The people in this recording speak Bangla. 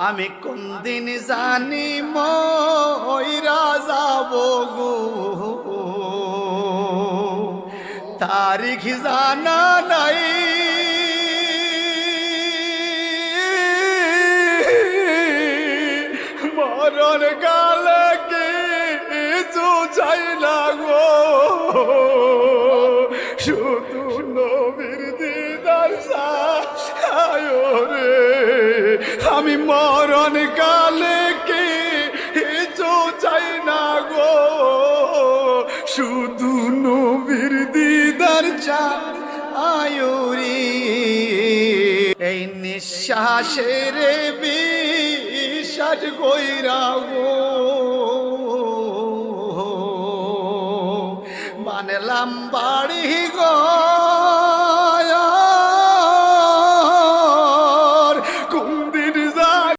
আমি কোন দিন জানি মইরা যাব গো, তারিখ জানা নাই। মরণ কালে কিছু চাই না গো, শুধু নবীর দিদার চাই রে। আমি মরণ কালে কিছু চাই না গো, শুধু নবীর দিদার চাই রে। এই নিঃশ্বাসের বিশ্বাস কইরা গো, মানলাম বাড়